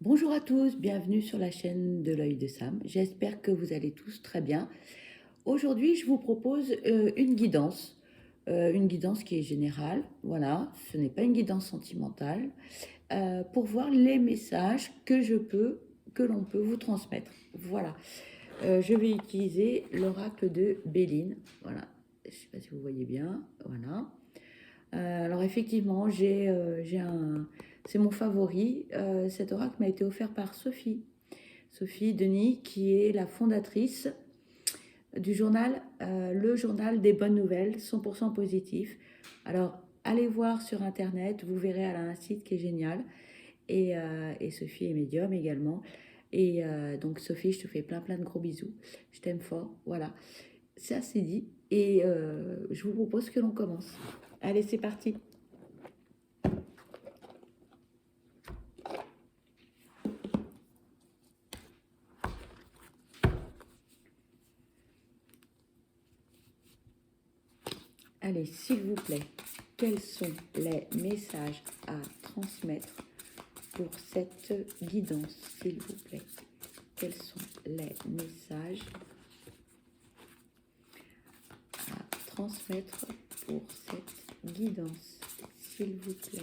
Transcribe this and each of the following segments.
Bonjour à tous, bienvenue sur la chaîne de l'œil de Sam. J'espère que vous allez tous très bien. Aujourd'hui, je vous propose une guidance qui est générale. Voilà, ce n'est pas une guidance sentimentale, pour voir les messages que l'on peut vous transmettre. Voilà, je vais utiliser l'oracle de Béline. Voilà, je ne sais pas si vous voyez bien. Voilà. Alors effectivement, c'est mon favori. Cet oracle m'a été offert par Sophie Denis, qui est la fondatrice du journal, le journal des bonnes nouvelles, 100% positif. Alors allez voir sur internet, vous verrez, elle a un site qui est génial. Et Sophie est médium également. Donc Sophie, je te fais plein de gros bisous. Je t'aime fort. Voilà, c'est assez dit. Et je vous propose que l'on commence. Allez, c'est parti. Allez, s'il vous plaît, quels sont les messages à transmettre pour cette guidance, s'il vous plaît? Quels sont les messages à transmettre pour cette guidance, s'il vous plaît?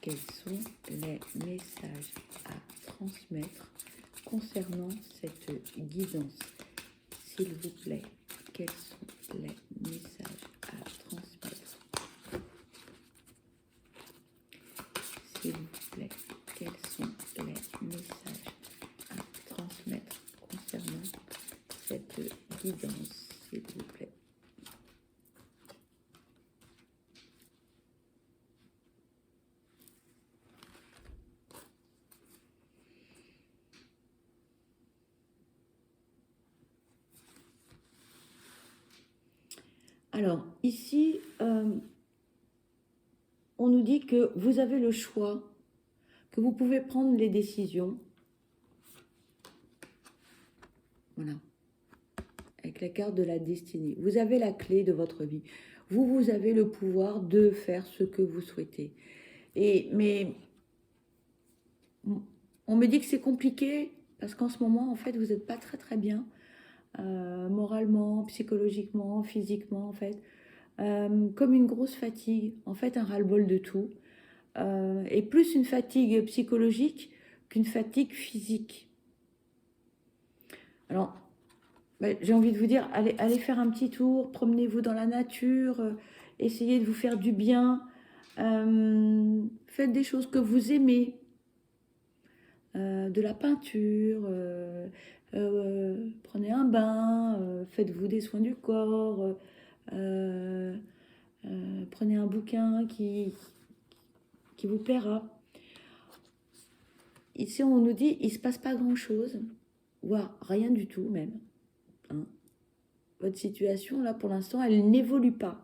Quels sont les messages à transmettre concernant cette guidance, s'il vous plaît? Quels sont les messages à transmettre, s'il vous plaît? Quels sont les messages à transmettre concernant cette guidance, s'il vous plaît? Alors, ici, on nous dit que vous avez le choix, que vous pouvez prendre les décisions. Voilà. Avec la carte de la destinée. Vous avez la clé de votre vie. Vous avez le pouvoir de faire ce que vous souhaitez. Mais on me dit que c'est compliqué parce qu'en ce moment, en fait, vous n'êtes pas très bien. Moralement, psychologiquement, physiquement, en fait. Comme une grosse fatigue, en fait, un ras-le-bol de tout. Et plus une fatigue psychologique qu'une fatigue physique. Alors, j'ai envie de vous dire, allez faire un petit tour, promenez-vous dans la nature, essayez de vous faire du bien, faites des choses que vous aimez, de la peinture, prenez un bain, faites-vous des soins du corps, euh, prenez un bouquin qui vous plaira. Ici, on nous dit, il ne se passe pas grand-chose, voire rien du tout même. Hein. Votre situation, là, pour l'instant, elle n'évolue pas.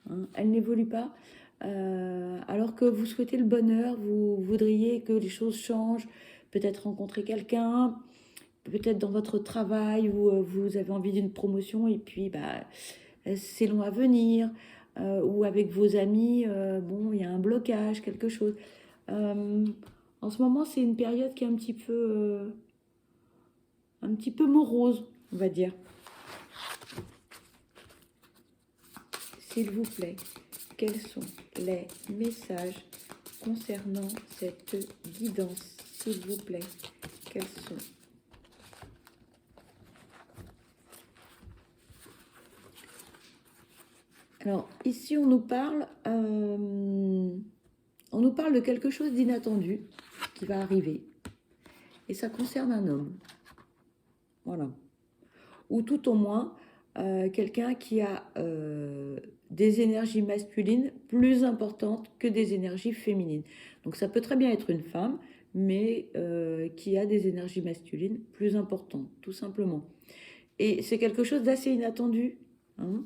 Hein. Elle n'évolue pas. Alors que vous souhaitez le bonheur, vous voudriez que les choses changent, peut-être rencontrer quelqu'un, peut-être dans votre travail où vous avez envie d'une promotion et puis c'est long à venir, ou avec vos amis, bon, il y a un blocage, quelque chose. En ce moment, c'est une période qui est un petit peu morose, on va dire. S'il vous plaît, quels sont les messages concernant cette guidance, s'il vous plaît? Quels sont? Alors, ici, on nous parle de quelque chose d'inattendu qui va arriver. Et ça concerne un homme. Voilà. Ou tout au moins, quelqu'un qui a des énergies masculines plus importantes que des énergies féminines. Donc ça peut très bien être une femme, mais qui a des énergies masculines plus importantes, tout simplement. Et c'est quelque chose d'assez inattendu. Hein.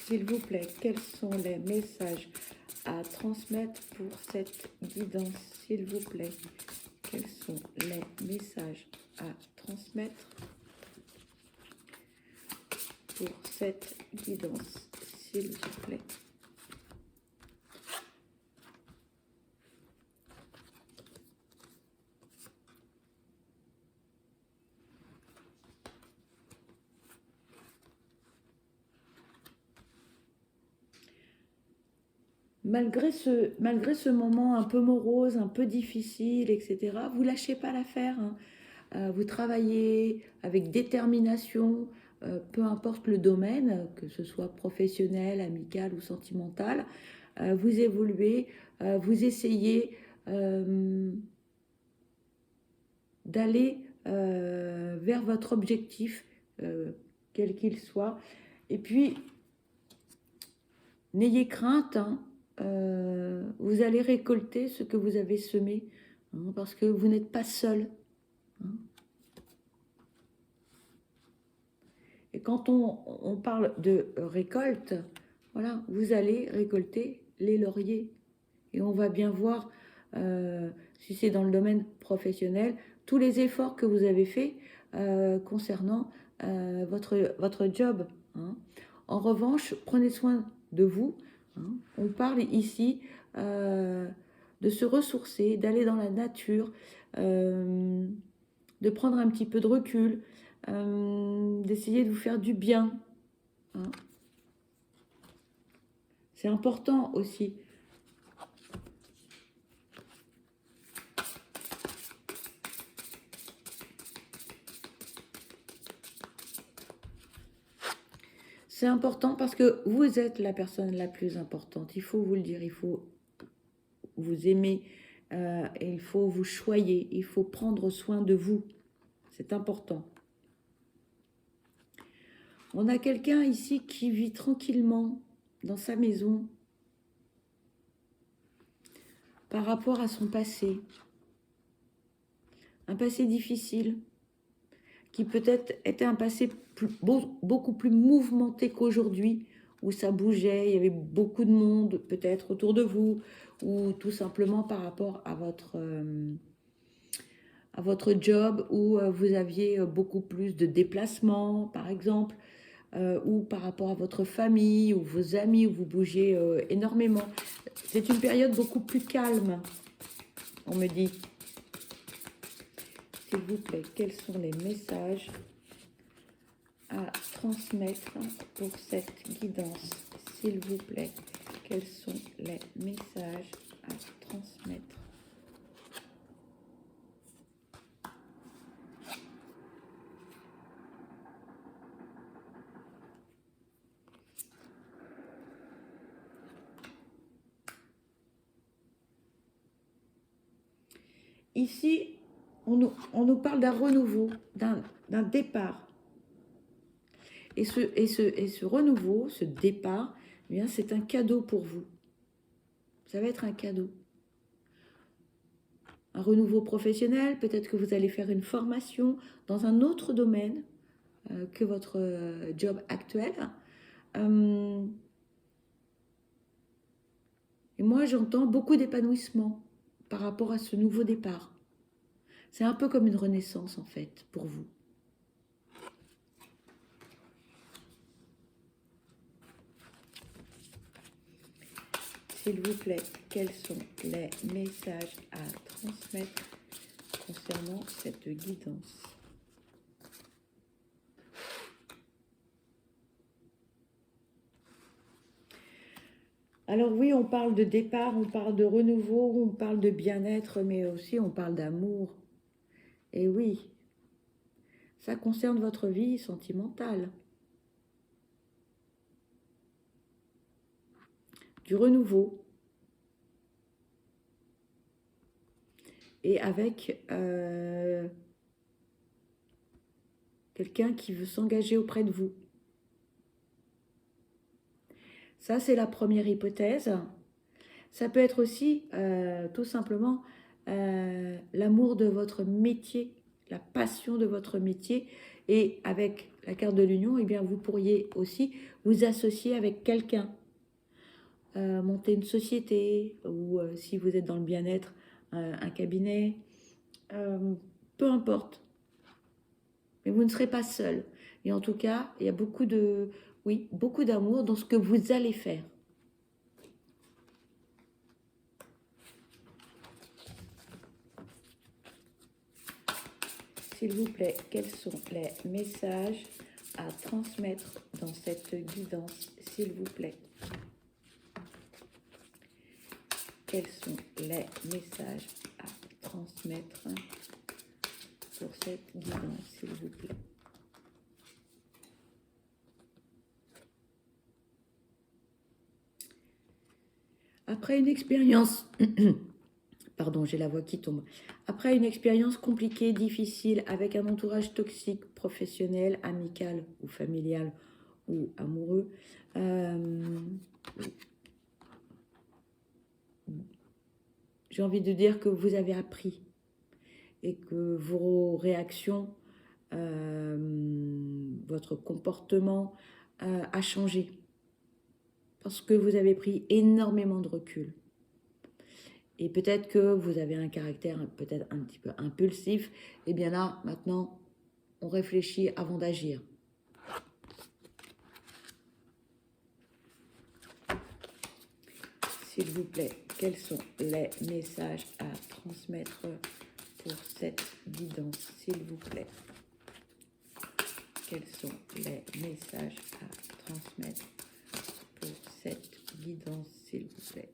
S'il vous plaît, quels sont les messages à transmettre pour cette guidance, s'il vous plaît? Quels sont les messages à transmettre pour cette guidance, s'il vous plaît? Malgré ce moment un peu morose, un peu difficile, etc., vous lâchez pas l'affaire, hein. Vous travaillez avec détermination, peu importe le domaine, que ce soit professionnel, amical ou sentimental. Vous évoluez, vous essayez d'aller vers votre objectif, quel qu'il soit. Et puis, n'ayez crainte, hein, vous allez récolter ce que vous avez semé, hein, parce que vous n'êtes pas seul, hein. Et quand on parle de récolte, voilà, vous allez récolter les lauriers. Et on va bien voir, si c'est dans le domaine professionnel, tous les efforts que vous avez faits concernant votre job, hein. En revanche, prenez soin de vous, hein. On parle ici de se ressourcer, d'aller dans la nature, de prendre un petit peu de recul, d'essayer de vous faire du bien, hein. C'est important aussi. C'est important parce que vous êtes la personne la plus importante. Il faut vous le dire, il faut vous aimer, et il faut vous choyer, il faut prendre soin de vous. C'est important. On a quelqu'un ici qui vit tranquillement dans sa maison par rapport à son passé. Un passé difficile, qui peut-être était un passé beaucoup plus mouvementé qu'aujourd'hui, où ça bougeait, il y avait beaucoup de monde peut-être autour de vous, ou tout simplement par rapport à votre job, où vous aviez beaucoup plus de déplacements, par exemple, ou par rapport à votre famille, ou vos amis, où vous bougez énormément. C'est une période beaucoup plus calme, on me dit. S'il vous plaît, quels sont les messages à transmettre pour cette guidance, s'il vous plaît? Quels sont les messages à transmettre? Ici, on nous parle d'un renouveau, d'un départ. Et ce renouveau, ce départ, eh bien, c'est un cadeau pour vous. Ça va être un cadeau. Un renouveau professionnel, peut-être que vous allez faire une formation dans un autre domaine que votre job actuel. Et moi, j'entends beaucoup d'épanouissement par rapport à ce nouveau départ. C'est un peu comme une renaissance, en fait, pour vous. S'il vous plaît, quels sont les messages à transmettre concernant cette guidance? Alors oui, on parle de départ, on parle de renouveau, on parle de bien-être, mais aussi on parle d'amour. Et oui, ça concerne votre vie sentimentale. Du renouveau. Et avec quelqu'un qui veut s'engager auprès de vous. Ça, c'est la première hypothèse. Ça peut être aussi tout simplement l'amour de votre métier, la passion de votre métier. Et avec la carte de l'union, eh bien, vous pourriez aussi vous associer avec quelqu'un. monter une société ou si vous êtes dans le bien-être, un cabinet, peu importe. Mais vous ne serez pas seul. Et en tout cas, il y a beaucoup de, oui, beaucoup d'amour dans ce que vous allez faire. S'il vous plaît, quels sont les messages à transmettre dans cette guidance, s'il vous plaît? Quels sont les messages à transmettre pour cette guidance, s'il vous plaît? Après une expérience, pardon, j'ai la voix qui tombe. Après une expérience compliquée, difficile, avec un entourage toxique, professionnel, amical ou familial ou amoureux, j'ai envie de dire que vous avez appris et que vos réactions, votre comportement a changé parce que vous avez pris énormément de recul. Et peut-être que vous avez un caractère peut-être un petit peu impulsif. Et bien là, maintenant, on réfléchit avant d'agir. S'il vous plaît, quels sont les messages à transmettre pour cette guidance, s'il vous plaît? Quels sont les messages à transmettre pour cette guidance, s'il vous plaît?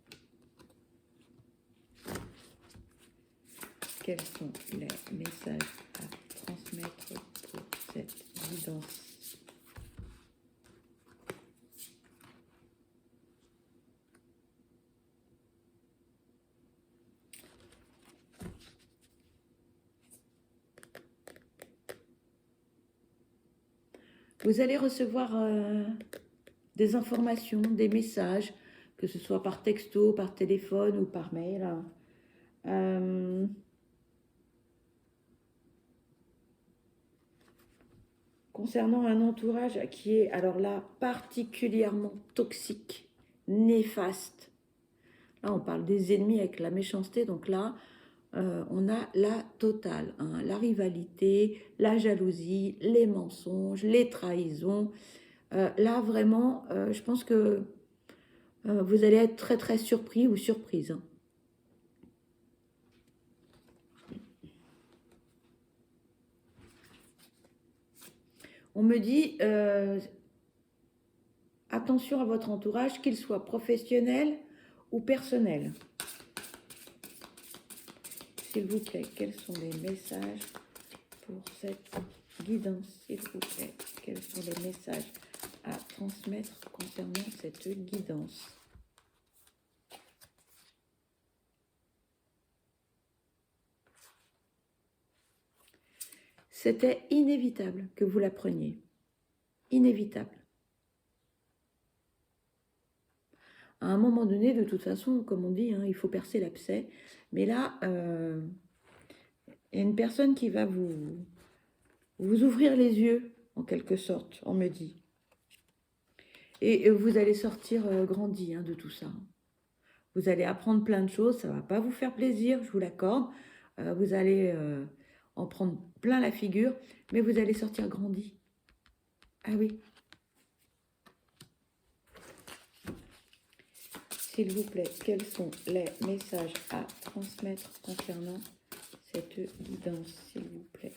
Quels sont les messages à transmettre pour cette guidance? Vous allez recevoir des informations, des messages, que ce soit par texto, par téléphone ou par mail. Concernant un entourage qui est, alors là, particulièrement toxique, néfaste. Là, on parle des ennemis avec la méchanceté, donc là, on a la totale, hein, la rivalité, la jalousie, les mensonges, les trahisons. Là, vraiment, je pense que vous allez être très, très surpris ou surprise. Hein. On me dit, attention à votre entourage, qu'il soit professionnel ou personnel. S'il vous plaît, quels sont les messages pour cette guidance, s'il vous plaît? Quels sont les messages à transmettre concernant cette guidance? C'était inévitable que vous la preniez. Inévitable. À un moment donné, de toute façon, comme on dit, hein, il faut percer l'abcès. Mais là, il y a une personne qui va vous ouvrir les yeux, en quelque sorte, on me dit. Et vous allez sortir grandi hein, de tout ça. Vous allez apprendre plein de choses, ça ne va pas vous faire plaisir, je vous l'accorde. Vous allez en prendre plein la figure, mais vous allez sortir grandi. Ah oui. S'il vous plaît, quels sont les messages à transmettre concernant cette guidance, s'il vous plaît?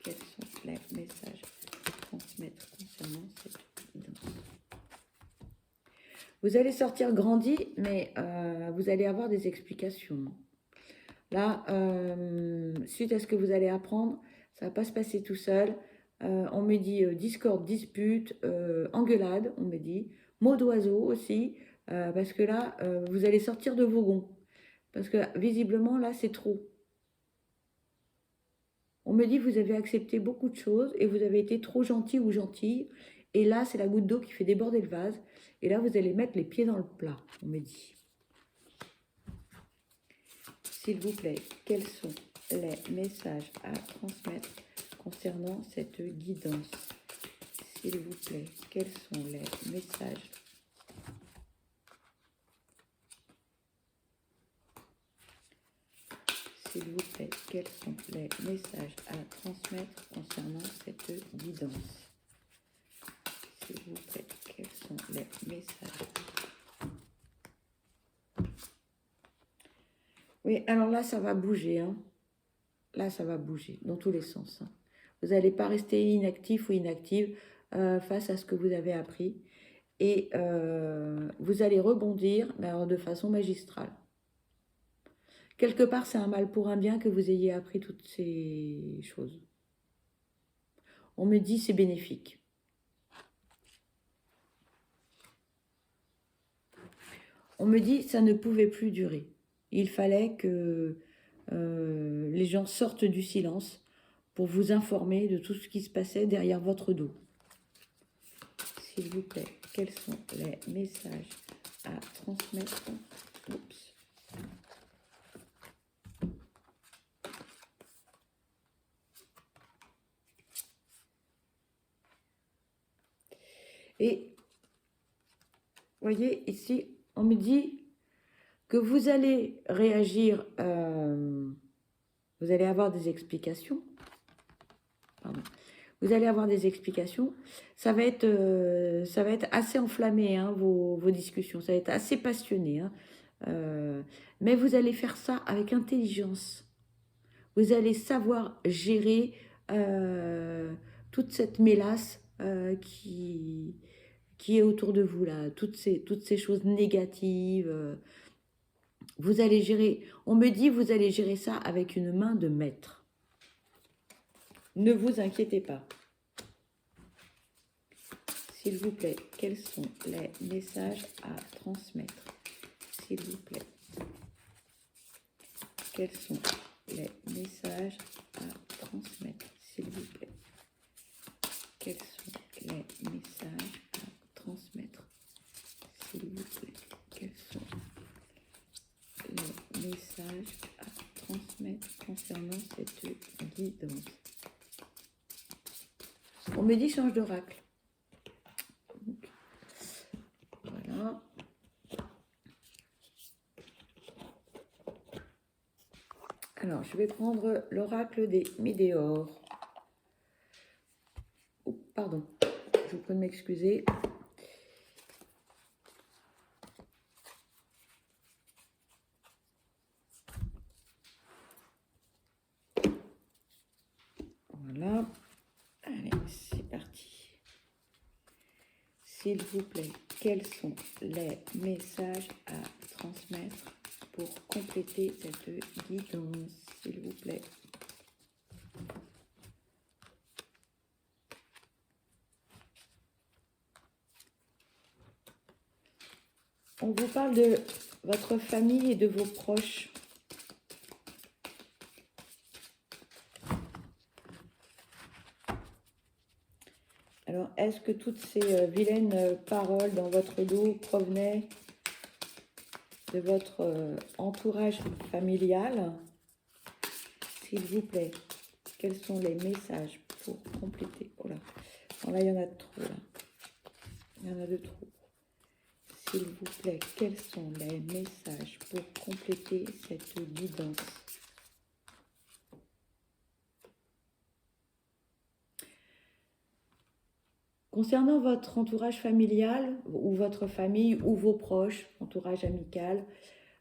Quels sont les messages à transmettre concernant cette guidance? Vous allez sortir grandi, mais vous allez avoir des explications. Là, suite à ce que vous allez apprendre, ça ne va pas se passer tout seul. On me dit discorde, dispute, engueulade, on me dit, mot d'oiseau aussi, parce que là, vous allez sortir de vos gonds. Parce que visiblement, là, c'est trop. On me dit, vous avez accepté beaucoup de choses et vous avez été trop gentil ou gentille. Et là, c'est la goutte d'eau qui fait déborder le vase. Et là, vous allez mettre les pieds dans le plat, on me dit. S'il vous plaît, quels sont les messages à transmettre concernant cette guidance? S'il vous plaît, quels sont les messages s'il vous plaît, quels sont les messages à transmettre concernant cette guidance? S'il vous plaît, quels sont les messages? Oui, alors là, ça va bouger. Hein. Là, ça va bouger dans tous les sens. Hein. Vous n'allez pas rester inactif ou inactive face à ce que vous avez appris. Et vous allez rebondir, mais alors de façon magistrale. Quelque part, c'est un mal pour un bien que vous ayez appris toutes ces choses. On me dit c'est bénéfique. On me dit ça ne pouvait plus durer. Il fallait que les gens sortent du silence pour vous informer de tout ce qui se passait derrière votre dos. S'il vous plaît, quels sont les messages à transmettre? Oups. Et, vous voyez, ici, on me dit que vous allez réagir, vous allez avoir des explications. Pardon. Vous allez avoir des explications. Ça va être assez enflammé, hein, vos discussions. Ça va être assez passionné. Hein. Mais vous allez faire ça avec intelligence. Vous allez savoir gérer toute cette mélasse qui est autour de vous, là. Toutes ces choses négatives. Vous allez gérer, on me dit, vous allez gérer ça avec une main de maître. Ne vous inquiétez pas. S'il vous plaît, quels sont les messages à transmettre? S'il vous plaît. Quels sont les messages à transmettre? S'il vous plaît. Quels sont les messages à transmettre? S'il vous plaît. Quels sont les messages à transmettre concernant cette guidance? On me dit change d'oracle. Voilà. Alors, je vais prendre l'oracle des météores. Oh, pardon, je vous prie de m'excuser. Voilà. Allez, c'est parti. S'il vous plaît, quels sont les messages à transmettre pour compléter cette guidance, s'il vous plaît? On vous parle de votre famille et de vos proches. Alors, est-ce que toutes ces vilaines paroles dans votre dos provenaient de votre entourage familial? S'il vous plaît, quels sont les messages pour compléter? Oh là, bon, là, il y en a trop, là. Il y en a de trop. S'il vous plaît, quels sont les messages pour compléter cette guidance? Concernant votre entourage familial, ou votre famille, ou vos proches, entourage amical,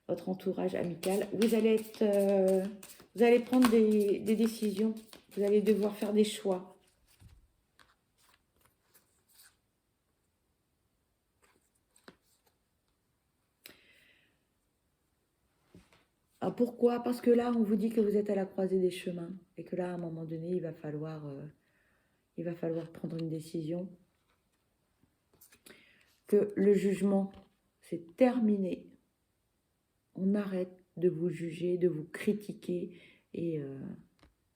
votre entourage amical, vous allez prendre des décisions, vous allez devoir faire des choix. Ah, pourquoi? Parce que là, on vous dit que vous êtes à la croisée des chemins, et que là, à un moment donné, il va falloir prendre une décision. Que le jugement, c'est terminé. On arrête de vous juger, de vous critiquer et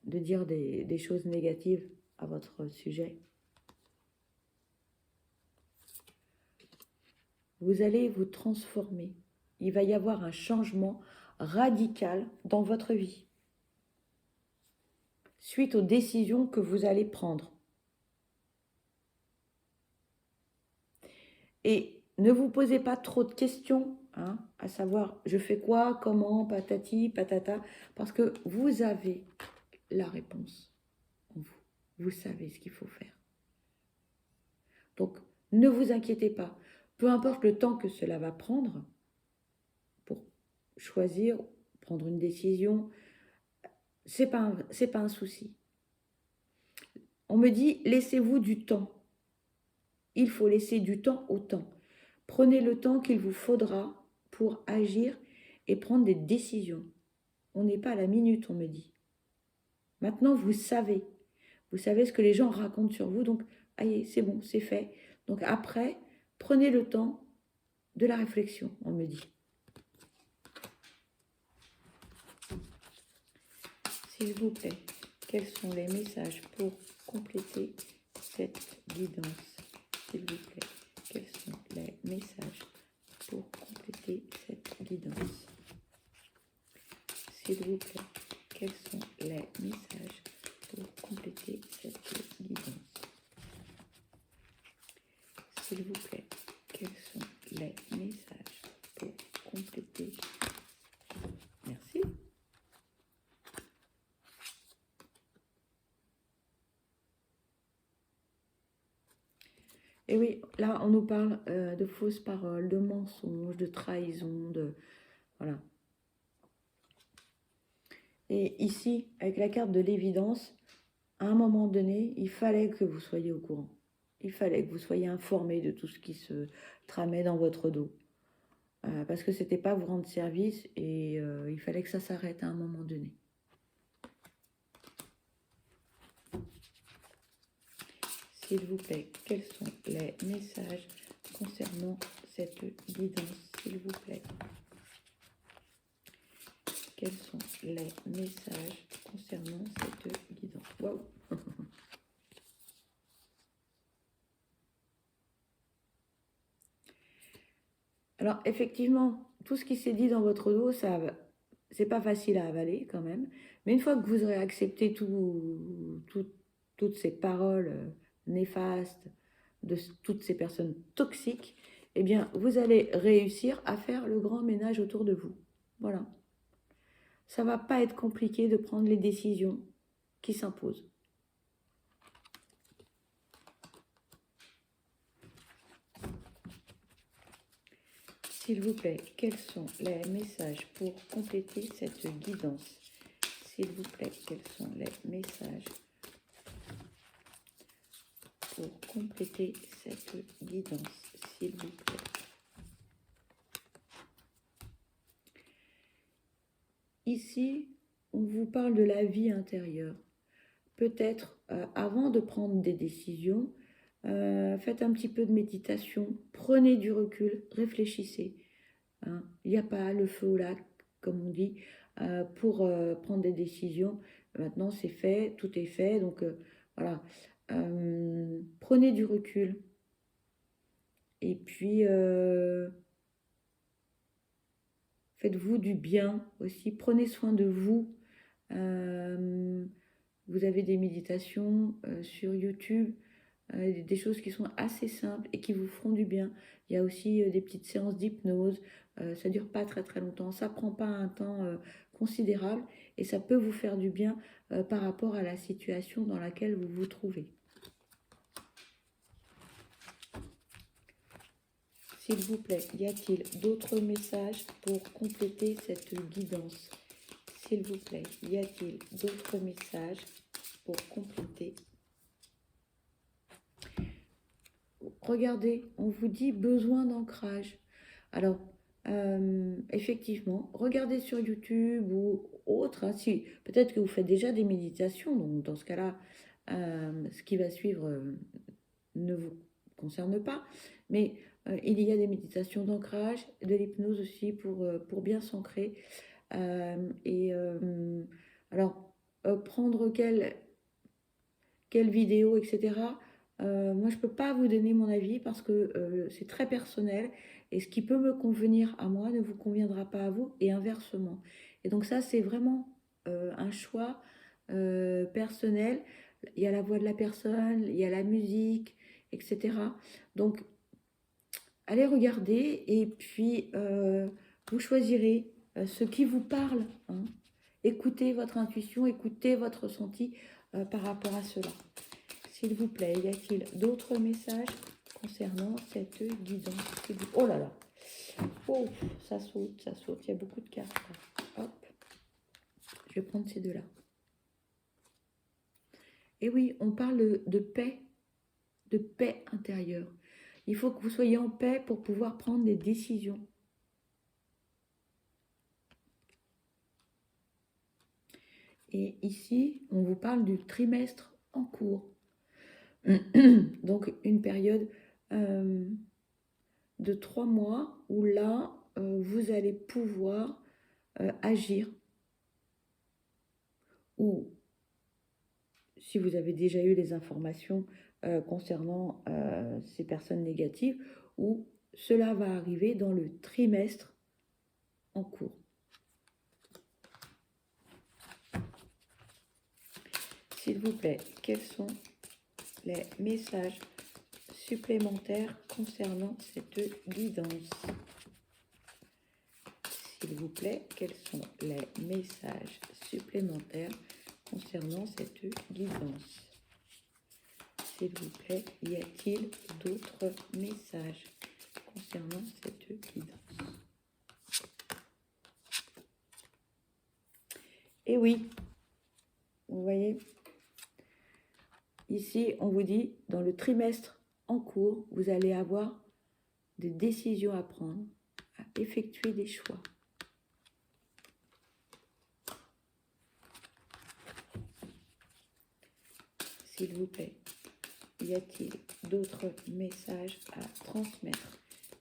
de dire des choses négatives à votre sujet. Vous allez vous transformer. Il va y avoir un changement radical dans votre vie suite aux décisions que vous allez prendre. Et ne vous posez pas trop de questions hein, à savoir je fais quoi, comment, patati, patata, parce que vous avez la réponse en vous. Vous savez ce qu'il faut faire. Donc, ne vous inquiétez pas. Peu importe le temps que cela va prendre pour choisir, prendre une décision, c'est pas un souci. On me dit, laissez-vous du temps. Il faut laisser du temps au temps. Prenez le temps qu'il vous faudra pour agir et prendre des décisions. On n'est pas à la minute, on me dit. Maintenant, vous savez. Vous savez ce que les gens racontent sur vous, donc, allez, c'est bon, c'est fait. Donc après, prenez le temps de la réflexion, on me dit. S'il vous plaît, quels sont les messages pour compléter cette guidance? S'il vous plaît, quels sont les messages pour compléter cette guidance? S'il vous plaît, quels sont les messages pour compléter cette guidance? S'il vous plaît, quels sont les messages pour compléter? Merci. Et oui, là, on nous parle de fausses paroles, de mensonges, de trahison, de... Voilà. Et ici, avec la carte de l'évidence, à un moment donné, il fallait que vous soyez au courant. Il fallait que vous soyez informé de tout ce qui se tramait dans votre dos. Parce que c'était pas vous rendre service et il fallait que ça s'arrête à un moment donné. S'il vous plaît, quels sont les messages concernant cette guidance, s'il vous plaît? Quels sont les messages concernant cette guidance? Waouh. Alors, effectivement, tout ce qui s'est dit dans votre dos, c'est pas facile à avaler quand même. Mais une fois que vous aurez accepté toutes ces paroles néfastes de toutes ces personnes toxiques, eh bien, vous allez réussir à faire le grand ménage autour de vous. Voilà. Ça va pas être compliqué de prendre les décisions qui s'imposent. S'il vous plaît, quels sont les messages pour compléter cette guidance? S'il vous plaît, quels sont les messages pour compléter cette guidance? S'il vous plaît. Ici, on vous parle de la vie intérieure. Peut-être, avant de prendre des décisions, faites un petit peu de méditation, prenez du recul, réfléchissez. Hein. Il n'y a pas le feu au lac, comme on dit, pour prendre des décisions. Maintenant, c'est fait, tout est fait. Donc, voilà. Prenez du recul. Et puis, faites-vous du bien aussi. Prenez soin de vous. Vous avez des méditations sur YouTube. Des choses qui sont assez simples et qui vous feront du bien. Il y a aussi des petites séances d'hypnose. Ça ne dure pas très très longtemps. Ça ne prend pas un temps considérable et ça peut vous faire du bien par rapport à la situation dans laquelle vous vous trouvez. S'il vous plaît, y a-t-il d'autres messages pour compléter cette guidance? S'il vous plaît, y a-t-il d'autres messages pour compléter? Regardez, on vous dit besoin d'ancrage. Alors, effectivement, regardez sur YouTube ou autre. Hein, si, peut-être que vous faites déjà des méditations, donc dans ce cas-là, ce qui va suivre ne vous concerne pas. Mais il y a des méditations d'ancrage, de l'hypnose aussi pour bien s'ancrer. Alors, prendre quelle vidéo, etc. Moi, je ne peux pas vous donner mon avis parce que c'est très personnel et ce qui peut me convenir à moi ne vous conviendra pas à vous et inversement. Et donc ça, c'est vraiment un choix personnel. Il y a la voix de la personne, il y a la musique, etc. Donc, allez regarder et puis vous choisirez ce qui vous parle. Hein. Écoutez votre intuition, écoutez votre ressenti par rapport à cela. S'il vous plaît, y a-t-il d'autres messages concernant cette guidance? Oh là là! Oh, ça saute, ça saute. Il y a beaucoup de cartes. Hop. Je vais prendre ces deux-là. Et oui, on parle de paix intérieure. Il faut que vous soyez en paix pour pouvoir prendre des décisions. Et ici, on vous parle du trimestre en cours. Donc, une période de 3 mois où là, vous allez pouvoir agir. Ou, si vous avez déjà eu les informations concernant ces personnes négatives, ou cela va arriver dans le trimestre en cours. S'il vous plaît, quels sont les messages supplémentaires concernant cette guidance? S'il vous plaît, quels sont les messages supplémentaires concernant cette guidance? S'il vous plaît, y a-t-il d'autres messages concernant cette guidance? Et oui, vous voyez, ici, on vous dit, dans le trimestre en cours, vous allez avoir des décisions à prendre, à effectuer des choix. S'il vous plaît, y a-t-il d'autres messages à transmettre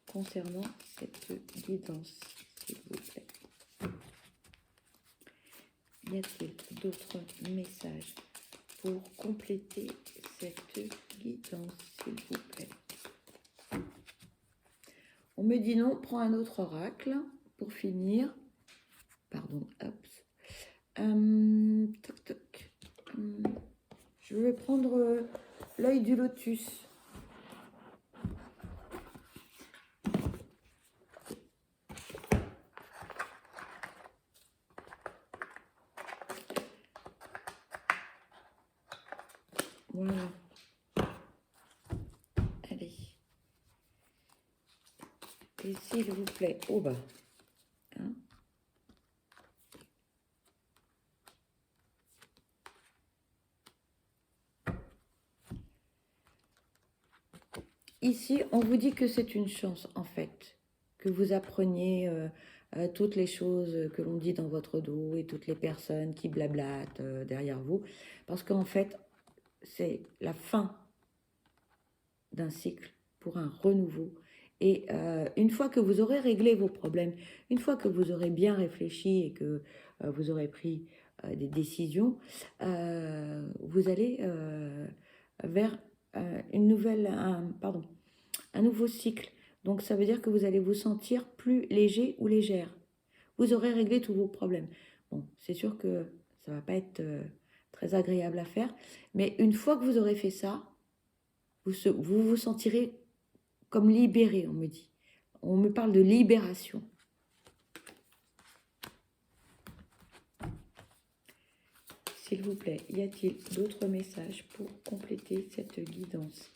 concernant cette guidance, s'il vous plaît? Y a-t-il d'autres messages pour compléter cette guidance, s'il vous plaît? On me dit non, prends un autre oracle pour finir. Pardon, hop. Toc, toc. Je vais prendre l'œil du lotus. Voilà. Allez. Et s'il vous plaît, au bas. Hein? Ici, on vous dit que c'est une chance, en fait, que vous appreniez toutes les choses que l'on dit dans votre dos et toutes les personnes qui blablatent derrière vous. Parce qu'en fait, c'est la fin d'un cycle pour un renouveau. Et une fois que vous aurez réglé vos problèmes, une fois que vous aurez bien réfléchi et que vous aurez pris des décisions, vous allez vers un nouveau cycle. Donc ça veut dire que vous allez vous sentir plus léger ou légère. Vous aurez réglé tous vos problèmes. Bon, c'est sûr que ça ne va pas être très agréable à faire, mais une fois que vous aurez fait ça, vous vous sentirez comme libéré, on me dit. On me parle de libération. S'il vous plaît, y a-t-il d'autres messages pour compléter cette guidance?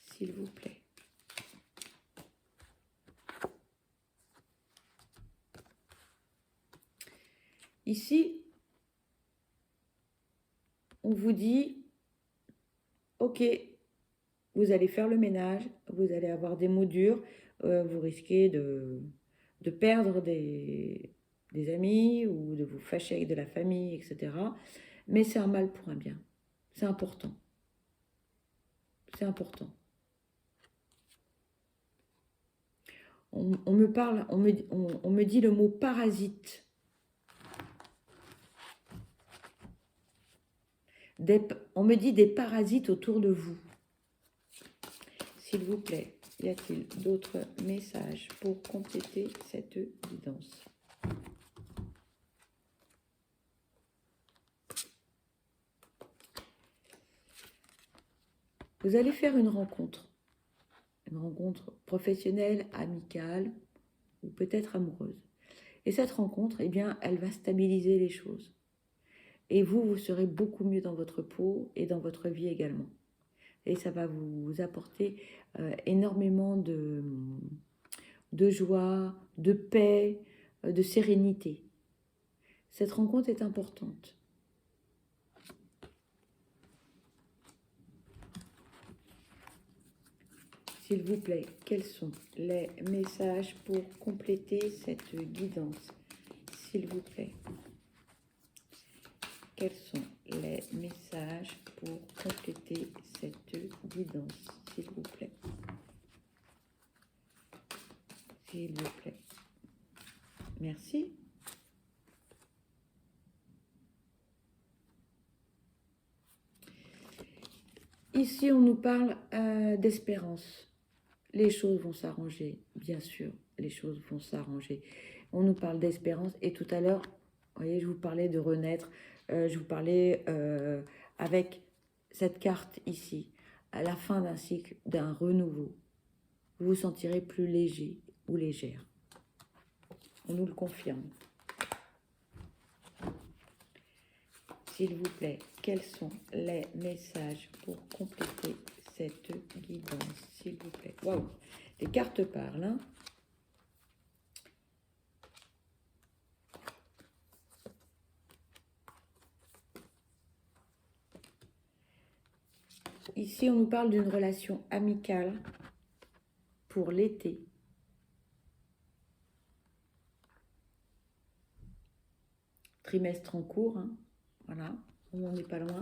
S'il vous plaît. Ici, on vous dit, ok, vous allez faire le ménage, vous allez avoir des mots durs, vous risquez de perdre des amis ou de vous fâcher avec de la famille, etc. Mais c'est un mal pour un bien. C'est important. C'est important. On me parle, on me dit le mot parasite. On me dit des parasites autour de vous. S'il vous plaît, y a-t-il d'autres messages pour compléter cette guidance? Vous allez faire une rencontre. une rencontre professionnelle, amicale ou peut-être amoureuse. Et cette rencontre, eh bien, elle va stabiliser les choses. Et vous serez beaucoup mieux dans votre peau et dans votre vie également. Et ça va vous apporter énormément de joie, de paix, de sérénité. Cette rencontre est importante. S'il vous plaît, quels sont les messages pour compléter cette guidance? S'il vous plaît. Quels sont les messages pour compléter cette guidance? S'il vous plaît. S'il vous plaît. Merci. Ici, on nous parle d'espérance. Les choses vont s'arranger, bien sûr, les choses vont s'arranger. On nous parle d'espérance et tout à l'heure, vous voyez, je vous parlais de renaître, je vous parlais avec cette carte ici, à la fin d'un cycle, d'un renouveau. Vous vous sentirez plus léger ou légère. On nous le confirme. S'il vous plaît, quels sont les messages pour compléter cette guidance? S'il vous plaît. Waouh, les cartes parlent, hein? Ici, on nous parle d'une relation amicale pour l'été. Trimestre en cours, hein? Voilà, on n'en est pas loin.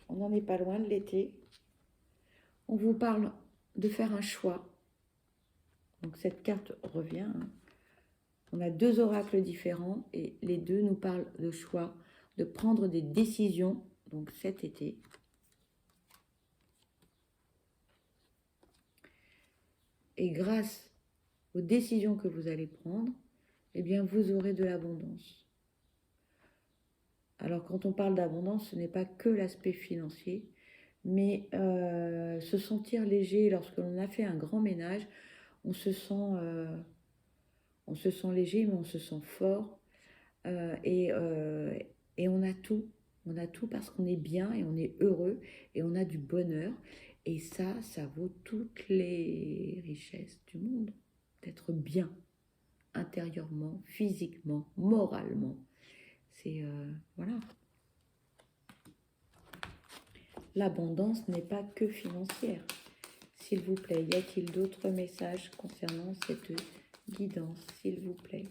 On n'en est pas loin de l'été. On vous parle de faire un choix. Donc cette carte revient, hein. On a deux oracles différents et les deux nous parlent de choix, de prendre des décisions, donc cet été. Et grâce aux décisions que vous allez prendre, eh bien vous aurez de l'abondance. Alors quand on parle d'abondance, ce n'est pas que l'aspect financier, mais se sentir léger lorsque l'on a fait un grand ménage, on se sent léger, mais on se sent fort et on a tout. On a tout parce qu'on est bien et on est heureux et on a du bonheur. Et ça vaut toutes les richesses du monde. D'être bien intérieurement, physiquement, moralement. C'est voilà. L'abondance n'est pas que financière. S'il vous plaît, y a-t-il d'autres messages concernant cette guidance? S'il vous plaît.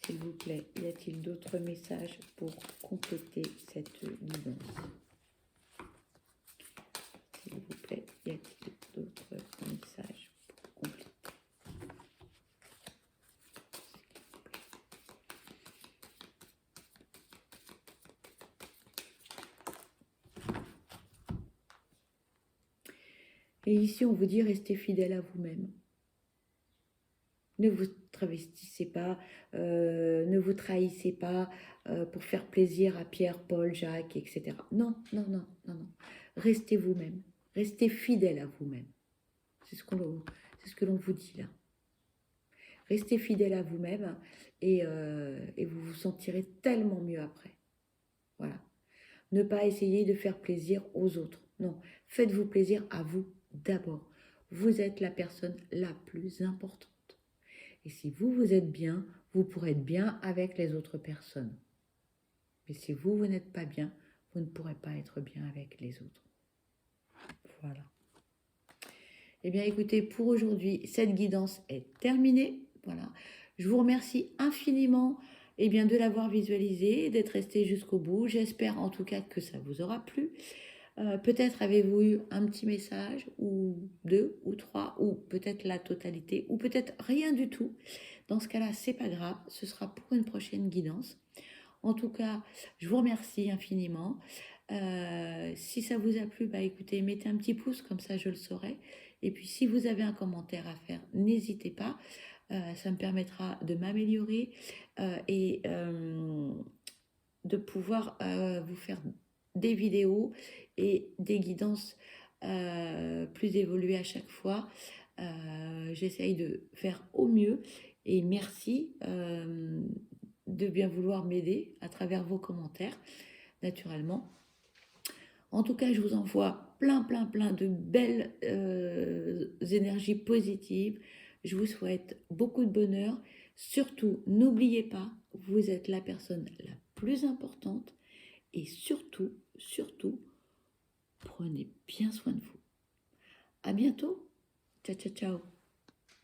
S'il vous plaît, y a-t-il d'autres messages pour compléter cette guidance? S'il vous plaît, y a-t-il d'autres messages pour compléter? Et ici, on vous dit restez fidèle à vous-même. Ne vous travestissez pas, ne vous trahissez pas pour faire plaisir à Pierre, Paul, Jacques, etc. Non, non, non, non, non. Restez vous-même. Restez fidèle à vous-même. C'est ce que l'on vous dit là. Restez fidèle à vous-même et vous vous sentirez tellement mieux après. Voilà. Ne pas essayer de faire plaisir aux autres. Non, faites-vous plaisir à vous d'abord. Vous êtes la personne la plus importante. Et si vous êtes bien, vous pourrez être bien avec les autres personnes. Mais si vous n'êtes pas bien, vous ne pourrez pas être bien avec les autres. Voilà. Eh bien, écoutez, pour aujourd'hui, cette guidance est terminée. Voilà. Je vous remercie infiniment de l'avoir visualisé, d'être resté jusqu'au bout. J'espère en tout cas que ça vous aura plu. Peut-être avez-vous eu un petit message, ou deux, ou trois, ou peut-être la totalité, ou peut-être rien du tout. Dans ce cas-là, c'est pas grave, ce sera pour une prochaine guidance. En tout cas, je vous remercie infiniment. Si ça vous a plu, écoutez, mettez un petit pouce, comme ça je le saurai. Et puis si vous avez un commentaire à faire, n'hésitez pas. Ça me permettra de m'améliorer et de pouvoir vous faire des vidéos et des guidances plus évoluées à chaque fois. J'essaye de faire au mieux et merci de bien vouloir m'aider à travers vos commentaires, naturellement. En tout cas, je vous envoie plein de belles énergies positives. Je vous souhaite beaucoup de bonheur. Surtout, n'oubliez pas, vous êtes la personne la plus importante. Et surtout, prenez bien soin de vous. À bientôt. Ciao, ciao, ciao.